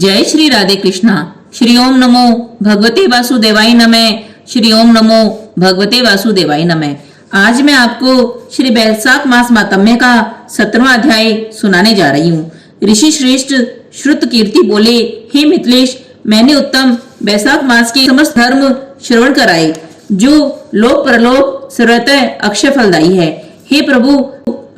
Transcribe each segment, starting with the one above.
जय श्री राधे कृष्णा। श्री ओम नमो भगवते वासुदेवाय नमः। श्री ओम नमो भगवते वासुदेवाय नमः। आज मैं आपको श्री बैसाख मास मातम्य का 17वां अध्याय सुनाने जा रही हूँ। ऋषि श्रेष्ठ श्रुत कीर्ति बोले, हे मिथिलेश, मैंने उत्तम बैसाख मास के समस्त धर्म श्रवण कराए, जो लोक परलोक सर्वतः अक्षय फलदायी है। हे प्रभु,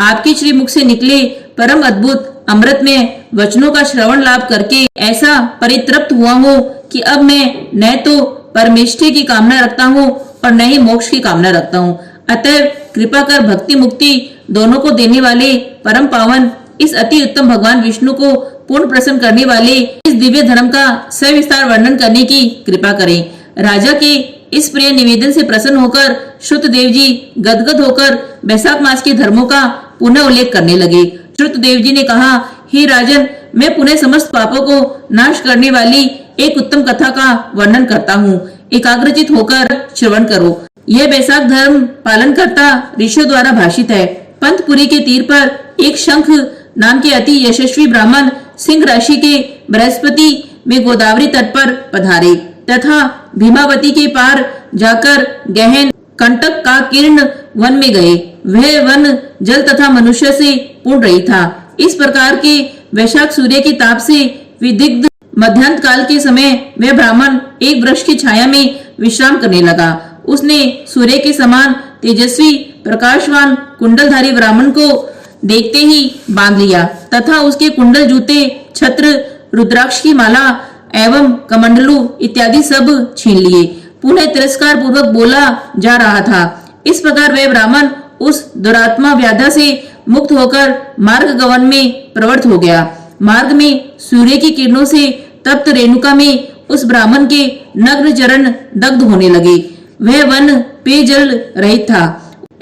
आपके श्री मुख से निकले परम अद्भुत अमृत में वचनों का श्रवण लाभ करके ऐसा परितृप्त हुआ हूँ कि अब मैं न तो परमेष्ठि की कामना रखता हूँ और न ही मोक्ष की कामना रखता हूँ। अतः कृपा कर भक्ति मुक्ति दोनों को देने वाले परम पावन इस अति उत्तम भगवान विष्णु को पूर्ण प्रसन्न करने वाले इस दिव्य धर्म का सविस्तार वर्णन करने की कृपा करें। राजा के इस प्रिय निवेदन से प्रसन्न होकर श्रुतदेव जी गदगद होकर बैसाख मास के धर्मों का पुनः उल्लेख करने लगे। श्रुतदेव जी ने कहा, हे राजन, मैं पुनः समस्त पापों को नाश करने वाली एक उत्तम कथा का वर्णन करता हूँ। एकाग्रचित होकर श्रवण करो। यह बैसाख धर्म पालन करता ऋषियों द्वारा भाषित है। पंतपुरी के तीर पर एक शंख नाम के अति यशस्वी ब्राह्मण सिंह राशि के बृहस्पति में गोदावरी तट पर पधारे तथा भीमावती के पार जाकर गहन कंटक का किरण वन में गए। वह वन जल तथा मनुष्य से पूर्ण रही था। इस प्रकार के वैशाख सूर्य के ताप से विदिग्ध मध्यान्ह काल के समय वह ब्राह्मण एक वृक्ष की छाया में विश्राम करने लगा। उसने सूर्य के समान तेजस्वी प्रकाशवान कुंडलधारी ब्राह्मण को देखते ही बांध लिया तथा उसके कुंडल, जूते, छत्र, रुद्राक्ष की माला एवं कमंडलू इत्यादि सब छीन लिए। पुनः तिरस्कार पूर्वक बोला जा रहा था। इस प्रकार वह ब्राह्मण उस दुरात्मा व्याधा से मुक्त होकर मार्ग गमन में प्रवृत्त हो गया। मार्ग में सूर्य की किरणों से तप्त रेणुका में उस ब्राह्मण के नग्न चरण दग्ध होने लगे। वह वन पेयजल रहित था।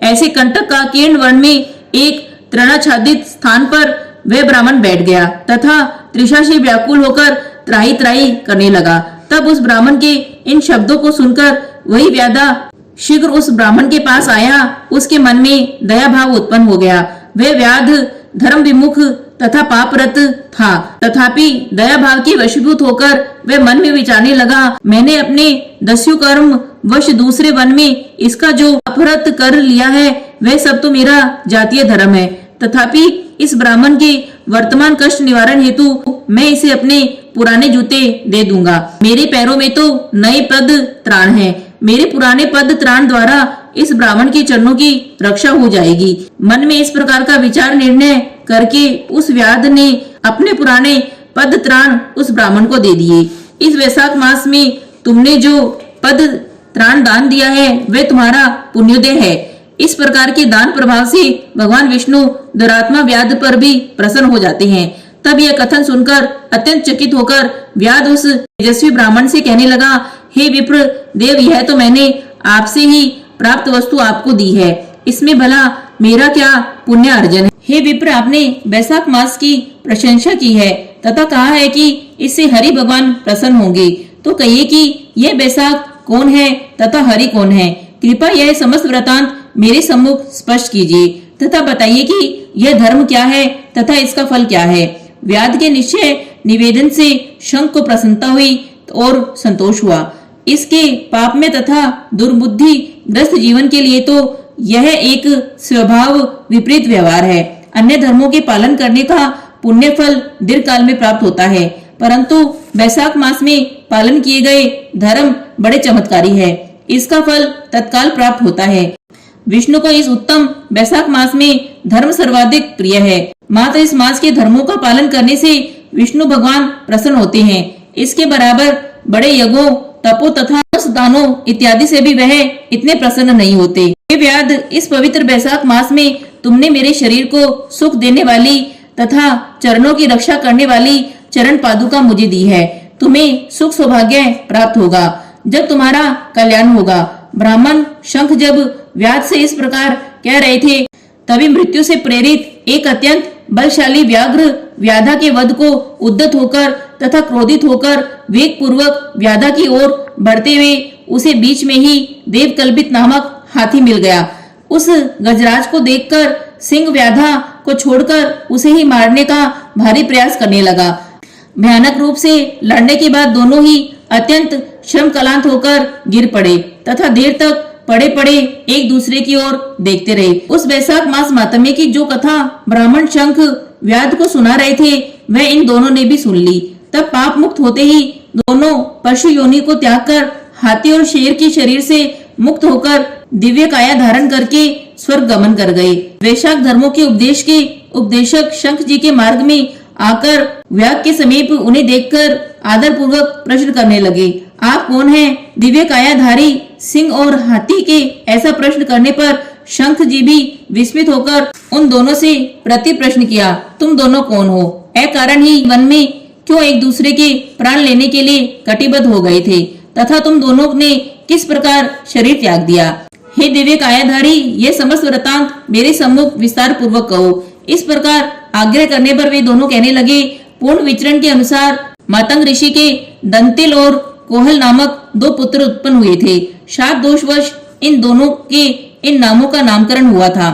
ऐसे कंटक का किरण वन में एक तृणाच्छादित स्थान पर वह ब्राह्मण बैठ गया तथा तृषा से व्याकुल होकर त्राही त्राही करने लगा। तब उस ब्राह्मण के इन शब्दों को सुनकर वही व्याधा शीघ्र उस ब्राह्मण के पास आया। उसके मन में दया भाव उत्पन्न हो गया। वह व्याध धर्म विमुख तथा पापरत था, तथापि दया भाव के वशीभूत होकर वह मन में विचारने लगा, मैंने अपने दस्यु कर्म वश दूसरे वन में इसका जो अपहृत कर लिया है वह सब तो मेरा जातीय धर्म है। तथापि इस ब्राह्मण के वर्तमान कष्ट निवारण हेतु मैं इसे अपने पुराने जूते दे दूंगा। मेरे पैरों में तो नए पद त्राण है। मेरे पुराने पद त्राण द्वारा इस ब्राह्मण के चरणों की रक्षा हो जाएगी। मन में इस प्रकार का विचार निर्णय करके उस व्याध ने अपने पुराने पद त्राण उस ब्राह्मण को दे दिए। इस वैशाख मास में तुमने जो पद त्राण दान दिया है वह तुम्हारा पुण्योदय है। इस प्रकार के दान प्रभाव से भगवान विष्णु दुरात्मा व्याध पर भी प्रसन्न हो जाते हैं। तब यह कथन सुनकर अत्यंत चकित होकर व्याध उस तेजस्वी ब्राह्मण से कहने लगा, हे विप्र देव, यह तो मैंने आपसे ही प्राप्त वस्तु आपको दी है। इसमें भला मेरा क्या पुण्य अर्जन है? हे विप्र, आपने बैसाख मास की प्रशंसा की है तथा कहा है कि इससे हरि भगवान प्रसन्न होंगे। तो कहिए कि यह बैसाख कौन है तथा हरि कौन है? कृपया यह समस्त वृतांत मेरे सम्मुख स्पष्ट कीजिए तथा बताइए कि यह धर्म क्या है तथा इसका फल क्या है। व्याध के निश्चय निवेदन से शंख को प्रसन्नता हुई और संतोष हुआ। इसके पाप में तथा दुर्बुद्धि ग्रस्त जीवन के लिए तो यह एक स्वभाव विपरीत व्यवहार है। अन्य धर्मों के पालन करने का पुण्य फल दीर्घ काल में प्राप्त होता है, परंतु बैसाख मास में पालन किए गए धर्म बड़े चमत्कारी है। इसका फल तत्काल प्राप्त होता है। विष्णु को इस उत्तम बैसाख मास में धर्म सर्वाधिक प्रिय है। मात्र इस मास के धर्मों का पालन करने से विष्णु भगवान प्रसन्न होते हैं। इसके बराबर बड़े यज्ञों, तपो तथा दानों इत्यादि से भी वह इतने प्रसन्न नहीं होते। हे व्याध, इस पवित्र बैसाख मास में तुमने मेरे शरीर को सुख देने वाली तथा चरणों की रक्षा करने वाली चरण पादुका मुझे दी है। तुम्हें सुख सौभाग्य प्राप्त होगा जब तुम्हारा कल्याण होगा। ब्राह्मण शंख जब व्याध से इस प्रकार कह रहे थे, तभी मृत्यु से प्रेरित एक अत्यंत बलशाली व्याघ्र व्याधा के वध को उद्यत होकर तथा क्रोधित होकर वेग पूर्वक व्याधा की ओर बढ़ते हुए उसे बीच में ही देवकल्पित नामक हाथी मिल गया। उस गजराज को देखकर सिंह व्याधा को छोड़कर उसे ही मारने का भारी प्रयास करने लगा। भयानक रूप से लड़ने के बाद दोनों ही अत्यंत श्रम क्लांत होकर गिर पड़े तथा देर तक पड़े पड़े एक दूसरे की ओर देखते रहे। उस वैशाख मास मातम्य की जो कथा ब्राह्मण शंख व्याध को सुना रहे थे वह इन दोनों ने भी सुन ली। तब पाप मुक्त होते ही दोनों पशु योनि को त्याग कर हाथी और शेर के शरीर से मुक्त होकर दिव्य काया धारण करके स्वर्ग गमन कर गए। वैशाख धर्मों के उपदेश के उपदेशक शंख जी के मार्ग में आकर व्याग के समीप उन्हें देखकर आदर पूर्वक प्रश्न करने लगे, आप कौन हैं? दिव्य कायाधारी सिंह और हाथी के ऐसा प्रश्न करने पर शंख जी भी विस्मित होकर उन दोनों से प्रति प्रश्न किया, तुम दोनों कौन हो? कारण ही वन में क्यों एक दूसरे के प्राण लेने के लिए कटिबद्ध हो गए थे तथा तुम दोनों ने किस प्रकार शरीर त्याग दिया? हे दिव्य कायाधारी, ये समस्त वृतांत मेरे सम्मुख विस्तार पूर्वक कहो। इस प्रकार आग्रह करने पर वे दोनों कहने लगे, पूर्ण विचरण के अनुसार मातंग ऋषि के दंतिल और कोहल नामक दो पुत्र उत्पन्न हुए थे। शाप दोषवश इन दोनों के इन नामों का नामकरण हुआ था।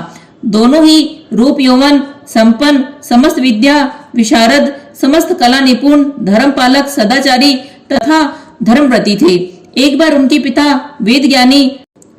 दोनों ही रूप यौवन संपन्न, समस्त विद्या विशारद, समस्त कला निपुण, धर्मपालक, सदाचारी तथा धर्मव्रती थे। एक बार उनके पिता वेद ज्ञानी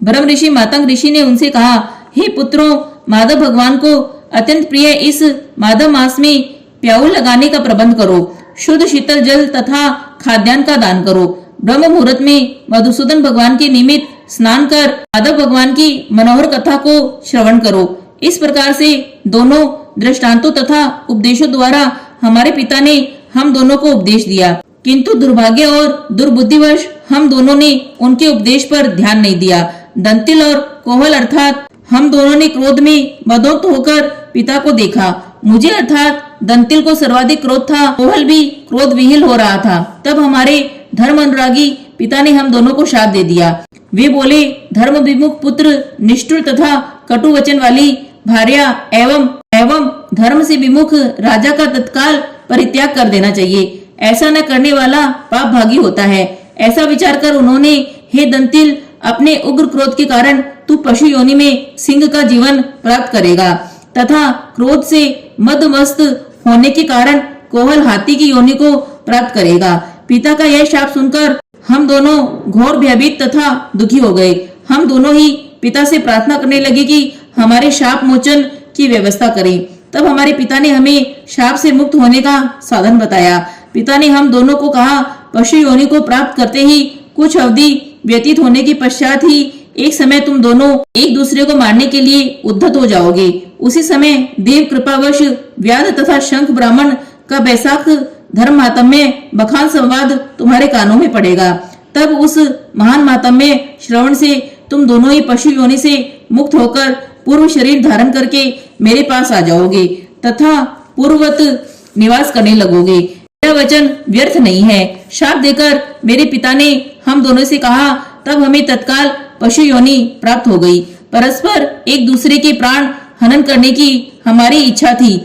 ब्रह्म ऋषि मातंग ऋषि ने उनसे कहा, हे पुत्रों, माधव भगवान को अत्यंत प्रिय इस माधव मास में प्याऊ लगाने का प्रबंध करो। शुद्ध शीतल जल तथा खाद्यान्न का दान करो। ब्रह्म मुहूर्त में मधुसूदन भगवान के निमित्त स्नान कर माधव भगवान की मनोहर कथा को श्रवण करो। इस प्रकार से दोनों दृष्टांतों तथा उपदेशों द्वारा हमारे पिता ने हम दोनों को उपदेश दिया, किंतु दुर्भाग्य और दुर्बुद्धिवश हम दोनों ने उनके उपदेश पर ध्यान नहीं दिया। दंतिल और कोहल अर्थात हम दोनों ने क्रोध में मदोक्त होकर पिता को देखा। मुझे अर्थात दंतिल को सर्वाधिक क्रोध था, कोहल भी क्रोध विहीन हो रहा था। तब हमारे धर्म अनुरागी पिता ने हम दोनों को शाप दे दिया। वे बोले, धर्म विमुख पुत्र, निष्ठुर तथा कटु वचन वाली भार्या एवं धर्म से विमुख राजा का तत्काल परित्याग कर देना चाहिए। ऐसा न करने वाला पाप भागी होता है। ऐसा विचार कर उन्होंने, हे दंतिल, अपने उग्र क्रोध के कारण तू पशु योनि में सिंह का जीवन प्राप्त करेगा तथा क्रोध से मदमस्त होने के कारण कोहल हाथी की योनि को प्राप्त करेगा। पिता का यह शाप सुनकर हम दोनों घोर भयभीत तथा दुखी हो गए। हम दोनों ही पिता से प्रार्थना करने लगे कि हमारे शाप मोचन की व्यवस्था करें। तब हमारे पिता ने हमें शाप से मुक्त होने का साधन बताया। पिता ने हम दोनों को कहा, पशु योनि को प्राप्त करते ही कुछ अवधि व्यतीत होने के पश्चात ही एक समय तुम दोनों एक दूसरे को मारने के लिए उद्धत हो जाओगे। उसी समय देव कृपावश व्याध तथा शंख ब्राह्मण का वैशाख धर्म मातम्य बखान संवाद तुम्हारे कानों में पड़ेगा। तब उस महान मातम्य श्रवण से तुम दोनों ही पशु योनि से मुक्त होकर पूर्व शरीर धारण करके मेरे पास आ जाओगे तथा पूर्ववत निवास करने लगोगे। मेरा वचन व्यर्थ नहीं है। शाप देकर मेरे पिता ने हम दोनों से कहा, तब हमें तत्काल पशु योनि प्राप्त हो गई। परस्पर एक दूसरे के प्राण हनन करने की हमारी इच्छा थी।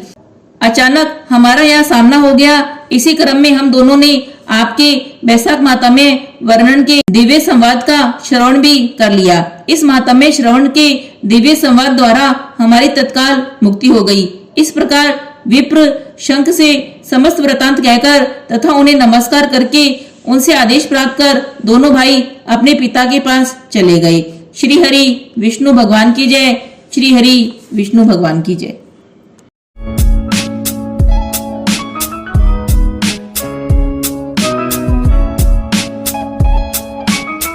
अचानक हमारा यहाँ सामना हो गया। इसी क्रम में हम दोनों ने आपके वैशाख मातम्य वर्णन के दिव्य संवाद का श्रवण भी कर लिया। इस मातम्य श्रवण के दिव्य संवाद द्वारा हमारी तत्काल मुक्ति हो गई। इस प्रकार विप्र शंख से समस्त वृतांत कहकर तथा उन्हें नमस्कार करके उनसे आदेश प्राप्त कर दोनों भाई अपने पिता के पास चले गए। श्री हरि विष्णु भगवान की जय। श्री हरि विष्णु भगवान की जय।